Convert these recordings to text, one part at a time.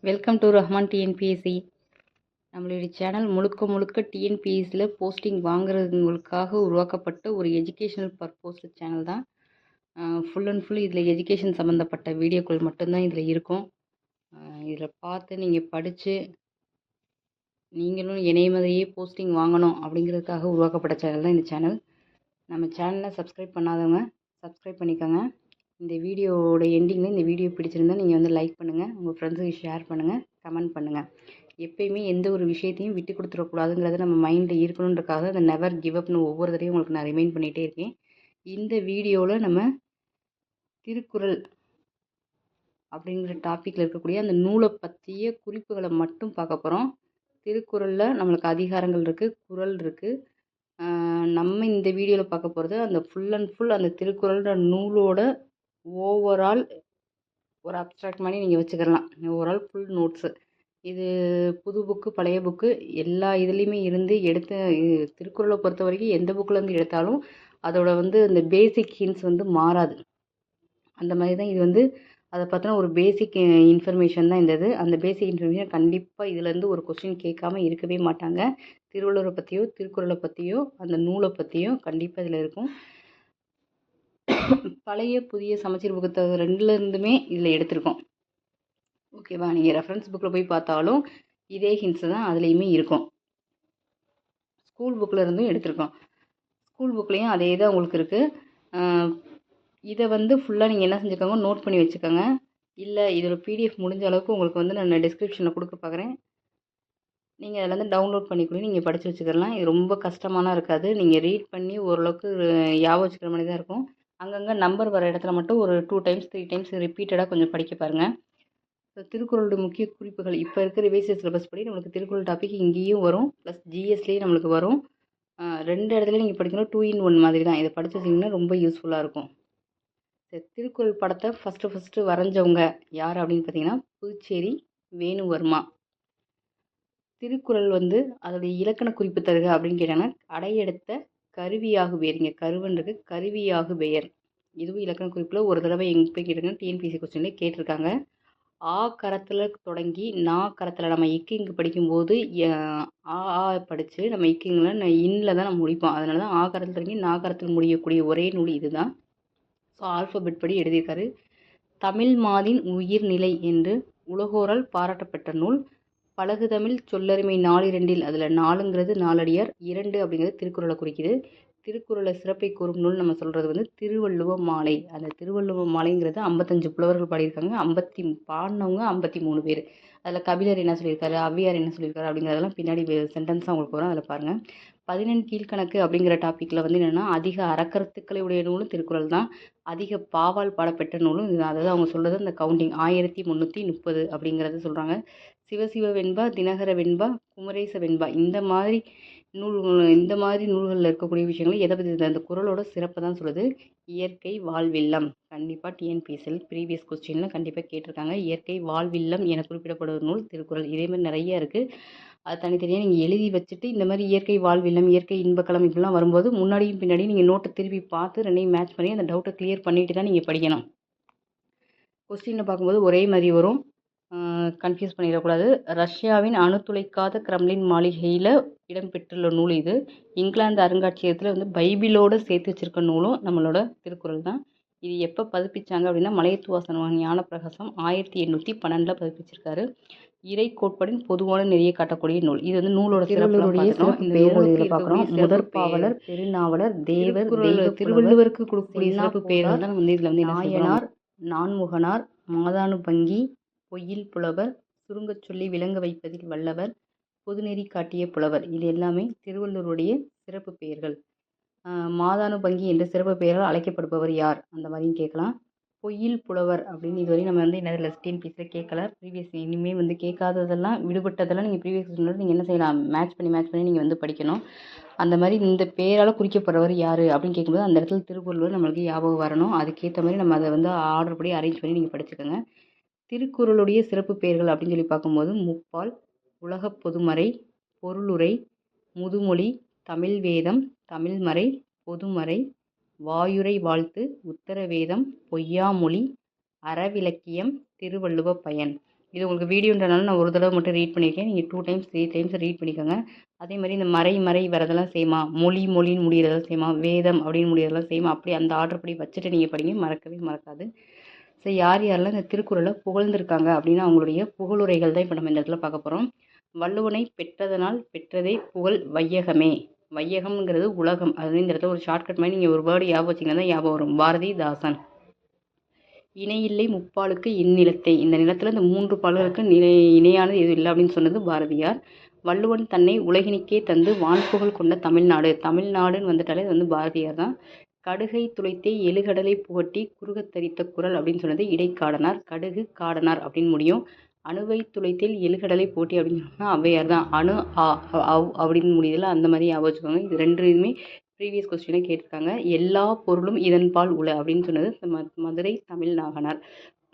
Welcome to Rahman TNPSC. நம்மளுடைய channel முழுக்க முழுக்க டிஎன்பிஎஸ்சியில் போஸ்டிங் வாங்குறவங்களுக்காக உருவாக்கப்பட்ட ஒரு எஜுகேஷனல் பர்பஸ் சேனல் தான். ஃபுல் அண்ட் ஃபுல் இதில் எஜுகேஷன் சம்மந்தப்பட்ட வீடியோக்கள் மட்டும்தான் இதில் இருக்கும். இதில் பார்த்து நீங்கள் படித்து நீங்களும் இணைய மாதிரியே போஸ்டிங் வாங்கணும் அப்படிங்கிறதுக்காக உருவாக்கப்பட்ட சேனல் தான் இந்த சேனல். நம்ம சேனலை சப்ஸ்கிரைப் பண்ணாதவங்க சப்ஸ்கிரைப் பண்ணிக்கோங்க. இந்த வீடியோவோட எண்டிங்கில் இந்த வீடியோ பிடிச்சிருந்தால் நீங்கள் வந்து லைக் பண்ணுங்கள், உங்கள் ஃப்ரெண்ட்ஸுக்கு ஷேர் பண்ணுங்கள், கமெண்ட் பண்ணுங்கள். எப்பயுமே எந்த ஒரு விஷயத்தையும் விட்டு கொடுத்துடக்கூடாதுங்கிறது நம்ம மைண்டில் இருக்கணுன்றக்காக அந்த நெவர் கிவ் அப்னு ஒவ்வொரு தடையும் உங்களுக்கு நான் ரிமைண்ட் பண்ணிகிட்டே இருக்கேன். இந்த வீடியோவில் நம்ம திருக்குறள் அப்படிங்கிற டாப்பிக்கில் இருக்கக்கூடிய அந்த நூலை பற்றிய குறிப்புகளை மட்டும் பார்க்க போகிறோம். திருக்குறளில் நம்மளுக்கு அதிகாரங்கள் இருக்குது, குறள் இருக்குது. நம்ம இந்த வீடியோவில் பார்க்க போகிறது அந்த ஃபுல் அண்ட் ஃபுல் அந்த திருக்குறள்ன்ற நூலோட ஓவரால் ஒரு அப்ட்ராக்ட் மாதிரி நீங்கள் வச்சுக்கலாம். Overall full notes. இது புது புக்கு பழைய புக்கு எல்லா இதுலேயுமே இருந்து எடுத்த திருக்குறளை பொறுத்த வரைக்கும் எந்த புக்கிலேருந்து எடுத்தாலும் அதோட வந்து அந்த பேசிக் ஹிண்ட்ஸ் வந்து மாறாது. அந்த மாதிரி தான் இது வந்து அதை பற்றின ஒரு பேசிக் இன்ஃபர்மேஷன் தான் இந்த இது. அந்த பேசிக் இன்ஃபர்மேஷன் கண்டிப்பாக இதுலேருந்து ஒரு கொஸ்டின் கேட்காம இருக்கவே மாட்டாங்க. திருவள்ளுவரை பற்றியோ திருக்குறளை பற்றியோ அந்த நூலை பற்றியோ கண்டிப்பாக இதில் இருக்கும். பழைய புதிய சமச்சீர் புத்தகம் ரெண்டுலேருந்துமே இதில் எடுத்திருக்கோம். ஓகேவா? நீங்கள் ரெஃபரன்ஸ் புக்கில் போய் பார்த்தாலும் இதே ஹிண்ட்ஸ் தான் அதுலேயுமே இருக்கும். ஸ்கூல் புக்கில் இருந்தும் எடுத்திருக்கோம். ஸ்கூல் புக்லேயும் அதே தான் உங்களுக்கு இருக்குது. இதை வந்து ஃபுல்லாக நீங்கள் என்ன செஞ்சுக்கோங்க, நோட் பண்ணி வச்சுக்கோங்க. இல்லை இதோட பிடிஎஃப் முடிஞ்ச அளவுக்கு உங்களுக்கு வந்து நான் டிஸ்கிரிப்ஷனில் கொடுக்க பார்க்குறேன். நீங்கள் அதில் வந்து டவுன்லோட் பண்ணி கூட நீங்கள் படித்து வச்சுக்கலாம். இது ரொம்ப கஷ்டமாலாம் இருக்காது. நீங்கள் ரீட் பண்ணி ஓரளவுக்கு ஞாபகம் வச்சுக்கிற மாதிரி தான் இருக்கும். அங்கங்கே நம்பர் வர இடத்துல மட்டும் ஒரு 2 டைம்ஸ் 3 டைம்ஸ் ரிப்பீட்டடாக கொஞ்சம் படிக்க பாருங்கள். திருக்குறளோட முக்கிய குறிப்புகள் இப்போ இருக்கிற ரிவைசஸ் சிலபஸ் படி நம்மளுக்கு திருக்குறள் டாபிக் இங்கேயும் வரும், ப்ளஸ் ஜிஎஸ்லேயும் நம்மளுக்கு வரும். 2 இடத்துல நீங்கள் படிக்கணும். 2 in 1 மாதிரி தான். இதை படித்து வச்சிங்கன்னா ரொம்ப யூஸ்ஃபுல்லாக இருக்கும். திருக்குறள் படத்தை ஃபஸ்ட்டு வரைஞ்சவங்க யார் அப்படின்னு பார்த்தீங்கன்னா புதுச்சேரி வேணுவர்மா. திருக்குறள் வந்து அதோடைய இலக்கண குறிப்பு தருக அப்படின்னு கேட்டாங்கன்னா அடையெடுத்த கருவியாகு பெயர். இங்கே கருவன்றது கருவியாகு பெயர். இதுவும் இலக்கண குறிப்பில் ஒரு தடவை எங்கே போய் கேட்டாங்கன்னா டிஎன்பிஎஸ்சி கொஸ்டின்லேயே கேட்டிருக்காங்க. ஆ கரத்தில் தொடங்கி நா கரத்தில் நம்ம இக்கிங்கு படிக்கும்போது ஆ படித்து நம்ம இக்கிங்கில் இன்னில் தான் நம்ம முடிப்போம். அதனால தான் ஆ கரத்தில் தொடங்கி நா கரத்தில் முடியக்கூடிய ஒரே நூல் இதுதான். ஸோ ஆல்ஃபபெட் படி எழுதியிருக்காரு. தமிழ் மாதின் உயிர்நிலை என்று உலகோரால் பாராட்டப்பட்ட நூல். பழகுதமிழ் சொல்லருமை 4 அதில் 4ங்கிறது நாலடியார், 2 அப்படிங்கிறது திருக்குறளை குறிக்குது. திருக்குறளை சிறப்பை கூறும் நூல் நம்ம சொல்கிறது வந்து திருவள்ளுவ மாலை. அந்த திருவள்ளுவ மாலைங்கிறது 55 புலவர்கள் பாடியிருக்காங்க. பாடினவங்க 53 பேர். அதில் கபிலர் என்ன சொல்லியிருக்காரு, ஔவையார் என்ன சொல்லியிருக்காரு அப்படிங்கிறதெல்லாம் பின்னாடி சென்டென்ஸாக உங்களுக்கு வரும், அதில் பாருங்கள். 14 கீழ்கணக்கு அப்படிங்கிற டாப்பிக்கில் வந்து என்னென்னா அதிக அறக்கருத்துக்களை உடைய நூலும் திருக்குறள் தான். அதிக பாவால் பாடப்பெற்ற நூலும் இது. அதாவது அவங்க சொல்கிறது அந்த கவுண்டிங் 1330 அப்படிங்கிறத சொல்கிறாங்க. சிவசிவ வெண்பா, தினகர வெண்பா, குமரேச வெண்பா இந்த மாதிரி நூல்களில் இருக்கக்கூடிய விஷயங்கள் எதை பற்றி அந்த குறளோட சிறப்பை தான் சொல்லுது. இயற்கை வாழ்வில்லம். கண்டிப்பாக டிஎன்பிஎஸ்சியில் ப்ரீவியஸ் கொஸ்டினில் கண்டிப்பாக கேட்டிருக்காங்க. இயற்கை வாழ்வில்லம் என குறிப்பிடப்படுற நூல் திருக்குறள். இதே மாதிரி நிறைய இருக்குது. அது தனித்தனியாக நீங்கள் எழுதி வச்சுட்டு இந்த மாதிரி இயற்கை வாழ்வில்லம், இயற்கை இன்பக்களம் இப்படிலாம் வரும்போது முன்னாடியும் பின்னாடியும் நீங்கள் நோட்டை திருப்பி பார்த்து ரெண்டையும் மேட்ச் பண்ணி அந்த டவுட்டை கிளியர் பண்ணிட்டு தான் நீங்கள் படிக்கணும். கொஸ்டினை பார்க்கும்போது ஒரே மாதிரி வரும், கன்ஃபியூஸ் பண்ணிடக்கூடாது. ரஷ்யாவின் அணுத்துளைக்காத கிரெம்ளின் மாளிகையில் இடம்பெற்றுள்ள நூல் இது. இங்கிலாந்து அருங்காட்சியகத்தில் வந்து பைபிளோடு சேர்த்து வச்சிருக்க நூலும் நம்மளோட திருக்குறள் தான். இது எப்போ பதிப்பிச்சாங்க அப்படின்னா மலையத்துவாசன் ஞானப்பிரகாசம் 1812 பதிப்பிச்சிருக்காரு. இறை கோட்பாடின் பொதுவான நெறியை காட்டக்கூடிய நூல். இது வந்து நூலோட சிறப்புடைய பார்க்குறோம். முதற் பாவலர், பெருநாவலர், தேவர், திருவள்ளுவருக்கு கொடுக்கக்கூடிய சிறப்பு பெயர்கள் தான் வந்து இதில் வந்து நாயனார், நான்முகனார், மாதானுபங்கி, பொய்யில் புலவர், சுருங்கச் சொல்லி விளங்க வைப்பதில் வல்லவர், பொதுநெறி காட்டிய புலவர். இது எல்லாமே திருவள்ளுவருடைய சிறப்பு பெயர்கள். மாதானுபங்கி என்ற சிறப்பு பெயரால் அழைக்கப்படுபவர் யார் அந்த மாதிரியும் கேட்கலாம். பொய்யில் புலவர் அப்படின்னு இதுவரை நம்ம வந்து என்ன டிஎன்பிஎஸ்சியில் கேட்கல. ப்ரீவியஸ் இனிமேல் வந்து கேட்காததெல்லாம் விடுபட்டதெல்லாம் நீங்கள் ப்ரீவியஸ் நீங்கள் என்ன செய்யலாம், மேட்ச் பண்ணி நீங்கள் வந்து படிக்கணும். அந்த மாதிரி இந்த பெயரால் குறிக்கப்படுறவர் யார் அப்படின்னு கேட்கும்போது அந்த இடத்துல திருக்குறள் நம்மளுக்கு ஞாபகம் வரணும். அதுக்கேற்ற மாதிரி நம்ம அதை வந்து ஆர்டர் படி அரேஞ்ச் பண்ணி நீங்கள் படிச்சுக்கோங்க. திருக்குறளுடைய சிறப்பு பெயர்கள் அப்படின்னு சொல்லி பார்க்கும்போது முப்பால், உலகப் பொதுமறை, பொருளுரை, முதுமொழி, தமிழ் வேதம், தமிழ்மறை, பொதுமறை, வாயுரை வாழ்த்து, உத்தரவேதம், பொய்யாமொழி, அறவிலக்கியம், திருவள்ளுவ பயன். இது உங்களுக்கு வீடியோன்றனால நான் ஒரு தடவை மட்டும் ரீட் பண்ணியிருக்கேன். நீங்கள் 2 டைம்ஸ் 3 டைம்ஸ் ரீட் பண்ணிக்கோங்க. அதே மாதிரி இந்த மறை மறை வரதெல்லாம் சேமா, மொழின்னு முடியறதெல்லாம் சேமா, வேதம் அப்படின்னு முடியறதெல்லாம் சேமா, அப்படி அந்த ஆர்டர் படி வச்சுட்டு நீங்கள் படிங்க, மறக்கவே மறக்காது. ஸோ யார் யாரெல்லாம் இந்த திருக்குறளை புகழ்ந்திருக்காங்க அப்படின்னா அவங்களுடைய புகழுரைகள் தான் இப்போ நம்ம இந்த இடத்துல பார்க்க போகிறோம். வள்ளுவனை பெற்றதனால் பெற்றதே புகழ் வையகமே. வையகம்ங்கிறது உலகம். அது இந்த இடத்துல ஒரு ஷார்ட்கட் மாதிரி நீங்கள் ஒரு வேர்டு ஞாபகம் வச்சிங்கன்னா தான் ஞாபகம் வரும். பாரதிதாசன். இணையில்லை முப்பாலுக்கு இந்நிலத்தே. இந்த நிலத்தில் இந்த 3 பால்களுக்கு இணையானது எதுவும் இல்லை அப்படின்னு சொன்னது பாரதியார். வள்ளுவன் தன்னை உலகினிக்கே தந்து வான்புகழ் கொண்ட தமிழ்நாடு. தமிழ்நாடுன்னு வந்துட்டாலே அது வந்து பாரதியார் தான். கடுகை துளைத்தே எழுகடலை புகட்டி குறுகத் தரித்த குறள் அப்படின்னு சொன்னது இடைக்காடனார். கடுகு காடனார் அப்படின்னு முடியும். அணுவை துளைத்தேல் எழுகடலை போட்டி அப்படின்னு சொன்னால் ஔவையார் தான். அணு அப்படின்னு முடியுதுல, அந்த மாதிரி ஞாபகம் வச்சுக்கோங்க. இது 2 இதுவுமே ப்ரீவியஸ் கொஸ்டினே கேட்டிருக்காங்க. எல்லா பொருளும் இதன் பால் உள அப்படின்னு சொன்னது மதுரை தமிழ் நாகனார்.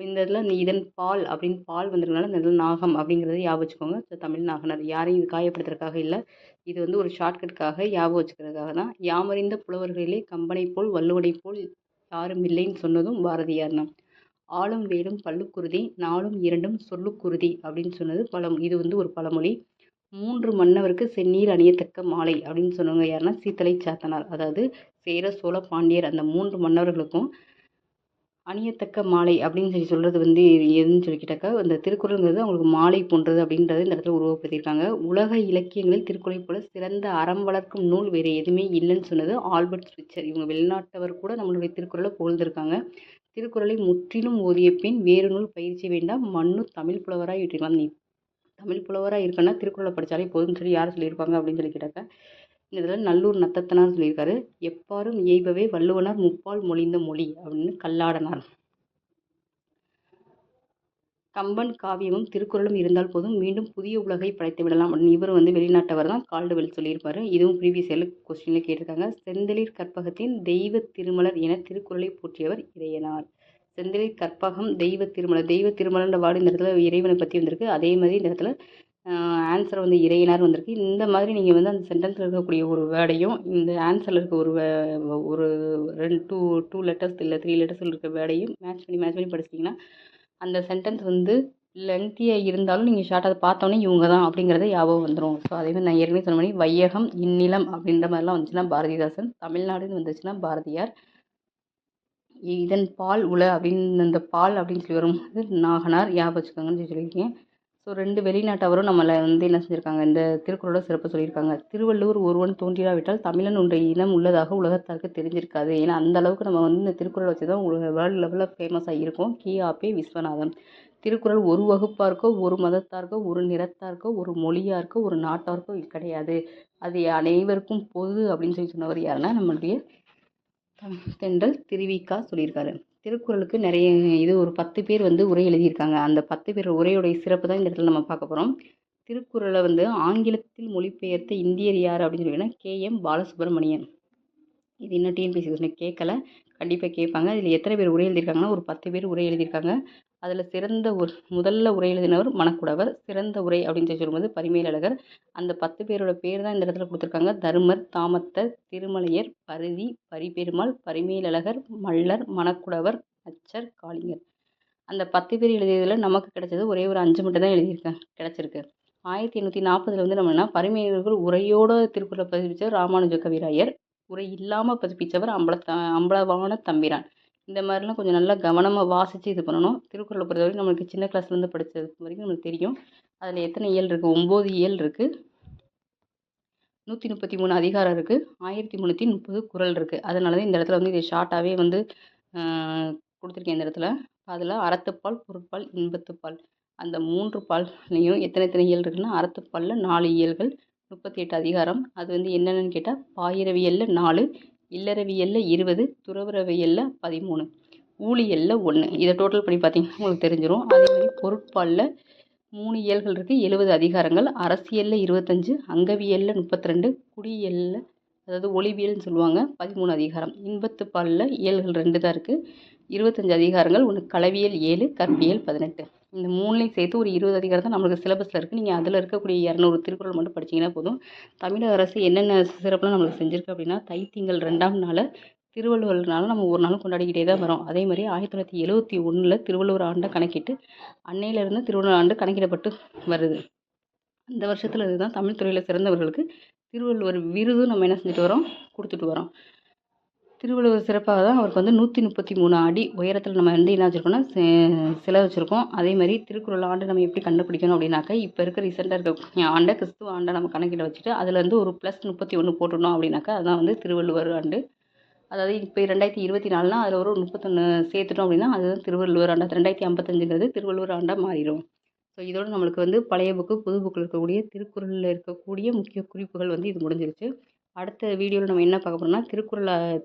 இந்த இதில் இதன் பால் அப்படின்னு பால் வந்திருக்கனால இந்த இதில் நாகம் அப்படிங்கிறத ஞாபகம் வச்சுக்கோங்க. தமிழ் நாகனார். யாரையும் இது காயப்படுத்துறதுக்காக இல்லை, இது வந்து ஒரு ஷார்ட்கட்டுக்காக ஞாபகம் வச்சுக்கிறதுக்காக தான். யாமறிந்த புலவர்களிலே கம்பனை போல் வள்ளுவனை போல் யாரும் இல்லைன்னு சொன்னதும் பாரதியார் தான். ஆளும் வேலும் பல்லுக்குருதி, நாளும் இரண்டும் சொல்லுக்குருதி அப்படின்னு சொன்னது இது வந்து ஒரு பழமொழி. 3 மன்னவருக்கு செந்நீர் அணியத்தக்க மாலை அப்படின்னு சொன்னவங்க யாருன்னா சீத்தலை சாத்தனார். அதாவது சேர சோழ பாண்டியர் அந்த 3 மன்னர்களுக்கும் அணியத்தக்க மாலை அப்படின்னு சொல்கிறது வந்து எதுன்னு சொல்லிக்கிட்டாக்கா, அந்த திருக்குறளுங்கிறது அவங்களுக்கு மாலை போன்றது அப்படின்றது இந்த இடத்துல உருவப்படுத்தியிருக்காங்க. உலக இலக்கியங்களில் திருக்குறளை போல சிறந்த அறம் வளர்க்கும் நூல் வேறு எதுவுமே இல்லைன்னு சொன்னது ஆல்பர்ட் ஸ்விட்சர். இவங்க வெளிநாட்டவர் கூட நம்மளுடைய திருக்குறளை புகழ்ந்திருக்காங்க. திருக்குறளை முற்றிலும் ஓதிய பின் வேறு நூல் பயிற்சி வேண்டாம், மண்ணு தமிழ் புலவராக விட்டுருக்கலாம். நீ தமிழ் புலவராக இருக்கன்னா திருக்குறளை படித்தாலே போதும்னு சொல்லி யார் சொல்லியிருப்பாங்க அப்படின்னு சொல்லி கேட்டாக்க, இந்த இதில் நல்லூர் நத்தத்தனார் சொல்லியிருக்காரு. எப்பாரும் இயைபவே வள்ளுவனார் முப்பால் மொழிந்த மொழி அப்படின்னு கல்லாடனார். கம்பன் காவியமும் திருக்குறளும் இருந்தால் போதும், மீண்டும் புதிய உலகை படைத்து விடலாம் அப்படின்னு இவர் வந்து வெளிநாட்டவர் தான், கால்டுவெல் சொல்லியிருப்பாரு. இதுவும் ப்ரீவியஸ் இயர் கொஸ்டினில் கேட்டிருக்காங்க. செந்தளிர் கற்பகத்தின் தெய்வ திருமலர் என திருக்குறளை போற்றியவர் இறையனார். செந்தளிர் கற்பகம் தெய்வ திருமலர். தெய்வ திருமலர்ன்ற வார்டு இந்த இடத்துல இறைவனை பற்றி வந்திருக்கு. அதே மாதிரி இந்த இடத்துல ஆன்சர் வந்து இறையனார் வந்திருக்கு. இந்த மாதிரி நீங்கள் வந்து அந்த சென்டென்ஸில் இருக்கக்கூடிய ஒரு வேர்டையும் இந்த ஆன்சரில் இருக்க ஒரு 2 லெட்டர்ஸ் இல்லை 3 லெட்டர்ஸில் இருக்க வேர்டையும் மேட்ச் பண்ணி படிச்சிட்டிங்கன்னா அந்த சென்டென்ஸ் வந்து லென்த்தியாக இருந்தாலும் நீங்கள் ஷார்ட்டாக அதை பார்த்தோன்னே இவங்க தான் அப்படிங்கிறத ஞாபகம் வந்துடும். ஸோ அதேமாதிரி நான் ஏற்கனவே சொன்ன மாதிரி வையகம் இந்நிலம் அப்படின்ற மாதிரிலாம் வந்துச்சுன்னா பாரதிதாசன், தமிழ்நாடுன்னு வந்துச்சுன்னா பாரதியார், இதன் பால் உல அப்படின்னு அந்த பால் அப்படின்னு சொல்லி வரும்போது நாகனார் ஞாபகம் வச்சுக்கோங்கன்னு சொல்லியிருக்கேன். ஸோ 2 வெளிநாட்டவரும் நம்மளை வந்து என்ன செஞ்சுருக்காங்க, இந்த திருக்குறளோட சிறப்பு சொல்லியிருக்காங்க. திருவள்ளுவர் ஒருவன் தோன்றிராவிட்டால் தமிழன் ஒன்றை இனம் உள்ளதாக உலகத்தாருக்கு தெரிஞ்சிருக்காது. ஏன்னா அந்த அளவுக்கு நம்ம வந்து இந்த திருக்குறளை வச்சு தான் வேர்ல்டு லெவலில் ஃபேமஸாக இருக்கும். கி.ஆ.பி. விஸ்வநாதன். திருக்குறள் ஒரு வகுப்பாருக்கோ ஒரு மதத்தாருக்கோ ஒரு நிறத்தாருக்கோ ஒரு மொழியாருக்கோ ஒரு நாட்டாருக்கோ கிடையாது, அது அனைவருக்கும் பொது அப்படின்னு சொல்லி சொன்னவர் யாருன்னா நம்மளுடைய தென்றல் திருவிக்கா சொல்லியிருக்காரு. திருக்குறளுக்கு நிறைய இது ஒரு 10 பேர் வந்து உரை எழுதியிருக்காங்க. அந்த 10 பேர் உரையுடைய சிறப்பு தான் இந்த இடத்துல நம்ம பார்க்க போகிறோம். திருக்குறளை வந்து ஆங்கிலத்தில் மொழிபெயர்த்த இந்தியர் யார் அப்படின்னு சொல்லிங்கன்னா K.M. பாலசுப்ரமணியன். இது இன்னும் டிஎன்பிஎஸ்சி கொஸ்டின் கேட்கல, கண்டிப்பாக கேட்பாங்க. இதில் எத்தனை பேர் உரை எழுதியிருக்காங்கன்னா ஒரு 10 பேர் உரை எழுதியிருக்காங்க. அதில் சிறந்த முதல்ல உரை எழுதினவர் மணக்குடவர். சிறந்த உரை அப்படின்னு சொல்லி சொல்லும்போது பரிமேலழகர். அந்த 10 பேரோட பேர் தான் இந்த இடத்துல கொடுத்துருக்காங்க. தருமர், தாமத்தர், திருமலையர், பரிதி, பரிபெருமாள், பரிமேலழகர், மல்லர், மணக்குடவர், நச்சர், காளிங்கர். அந்த 10 பேர் எழுதியதில் நமக்கு கிடைச்சது ஒரே ஒரு 5 மட்டும் தான் எழுதியிருக்காங்க, கிடச்சிருக்கு. 1840 வந்து நம்ம என்ன பரிமேலழகர் உரையோட திருக்குறளை பதிப்பிச்சவர் ராமானுஜ கவிராயர். உரை இல்லாமல் பதிப்பிச்சவர் அம்பலவான தம்பிரான். இந்த மாதிரிலாம் கொஞ்சம் நல்லா கவனமாக வாசித்து இது பண்ணணும். திருக்குறளை பொறுத்தவரைக்கும் நம்மளுக்கு சின்ன கிளாஸ்லேருந்து படித்தது வரைக்கும் நம்மளுக்கு தெரியும். அதில் எத்தனை இயல் இருக்குது, 9 இயல் இருக்குது, 133 அதிகாரம் இருக்குது, 1330 குறள் இருக்குது. அதனால தான் இந்த இடத்துல வந்து இது ஷார்ட்டாகவே வந்து கொடுத்துருக்கேன் இந்த இடத்துல. அதில் அறத்துப்பால், பொருட்பால், இன்பத்துப்பால் அந்த 3 பால்லையும் எத்தனை இயல் இருக்குன்னா, அறத்துப்பாலில் 4 இயல்கள், 38 அதிகாரம். அது வந்து என்னென்னு கேட்டால் பாயிரவியலில் 4, இல்லறவியலில் 20, துறவறவியலில் 13, ஊழியலில் 1. இதை டோட்டல் பண்ணி பார்த்தீங்கன்னா உங்களுக்கு தெரிஞ்சிடும். அதே மாதிரி பொருட்பாலில் 3 இயல்கள் இருக்குது, 70 அதிகாரங்கள். அரசியலில் 25, அங்கவியலில் 32, குடியியலில் அதாவது ஒளிவியல்னு சொல்லுவாங்க 13 அதிகாரம். இன்பத்துப்பாலில் இயல்கள் 2 தான் இருக்குது, 25 அதிகாரங்கள். ஒன்று களவியல் 7, கற்பியல் 18. இந்த 3லையும் சேர்த்து ஒரு 20 அதிகாரம் தான் நம்மளுக்கு சிலபஸில் இருக்குது. நீங்கள் அதில் இருக்கக்கூடிய 200 திருக்குறள் மட்டும் படிச்சிங்கன்னா போதும். தமிழக அரசு என்னென்ன சிறப்புலாம் நம்மளுக்கு செஞ்சுருக்கு அப்படின்னா, தைத்திங்கள் 2ஆம் நாளை திருவள்ளுவர் நம்ம ஒரு நாளும் கொண்டாடிக்கிட்டே தான் வரோம். அதே மாதிரி 1971 திருவள்ளுவர் ஆண்டை கணக்கிட்டு அன்னையிலேருந்து திருவள்ளுவர் ஆண்டு கணக்கிடப்பட்டு வருது. இந்த வருஷத்துல இதுதான் தமிழ் துறையில் சிறந்தவர்களுக்கு திருவள்ளுவர் விருதும் நம்ம என்ன செஞ்சுட்டு வரோம், கொடுத்துட்டு வரோம். திருவள்ளுவர் சிறப்பாக தான் அவருக்கு வந்து 133 அடி உயரத்தில் நம்ம வந்து என்ன வச்சுருக்கோம்னா சிலை வச்சுருக்கோம். அதே மாதிரி திருக்குறள் ஆண்டு நம்ம எப்படி கண்டுபிடிக்கணும் அப்படின்னாக்கா, இப்போ இருக்க ரீசெண்டாக இருக்க ஆண்டை கிறிஸ்துவ ஆண்டை நம்ம கணக்கிட வச்சுட்டு அதில் வந்து ஒரு +31 போட்டுடணும் அப்படின்னாக்கா அதுதான் வந்து திருவள்ளுவர் ஆண்டு. அதாவது இப்போ 2024னா அதில் ஒரு 31 சேர்த்துட்டோம் அப்படின்னா அதுதான் திருவள்ளுவர் ஆண்டா. 2055ங்கிறது திருவள்ளுவர் ஆண்டாக மாறிடும். ஸோ இதோட நம்மளுக்கு வந்து பழைய புக்கு புது புக்கில் இருக்கக்கூடிய திருக்குறளில் இருக்கக்கூடிய முக்கிய குறிப்புகள் வந்து இது முடிஞ்சிருச்சு. அடுத்த வீடியோவில் நம்ம என்ன பார்க்க போறோம்னா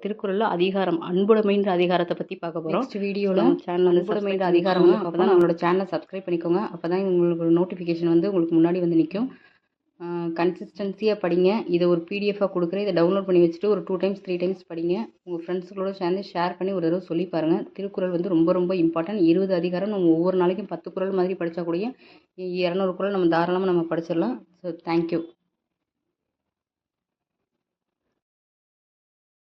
திருக்குறளில் அதிகாரம் அன்புடைமைன்ற அதிகாரத்தை பற்றி பார்க்க போகிறோம். நெக்ஸ்ட் வீடியோவில் சேனல் வந்து அன்புடைமைன்ற அதிகாரம் அப்போ தான் நம்மளோட சேனலை சப்ஸ்கிரைப் பண்ணிக்கோங்க. அப்போ தான் உங்களுக்கு நோட்டிஃபிகேஷன் வந்து உங்களுக்கு முன்னாடி வந்து நிற்கும். கன்சிஸ்டன்சியாக படிங்க. இதை ஒரு பிடிஎஃபாக கொடுக்குறேன். இதை டவுன்லோட் பண்ணி வச்சுட்டு ஒரு 2 டைம்ஸ் 3 டைம்ஸ் படிங்க. உங்கள் ஃப்ரெண்ட்ஸுகளோட சேர்ந்து ஷேர் பண்ணி ஒரு தடவை சொல்லி பாருங்கள். திருக்குறள் வந்து ரொம்ப ரொம்ப இம்பார்ட்டன்ட். 20 அதிகாரம் நம்ம ஒவ்வொரு நாளைக்கும் 10 குறள் மாதிரி படித்தா கூட 200 குறள் நம்ம தாராளமாக நம்ம படிச்சிடலாம். So thank you.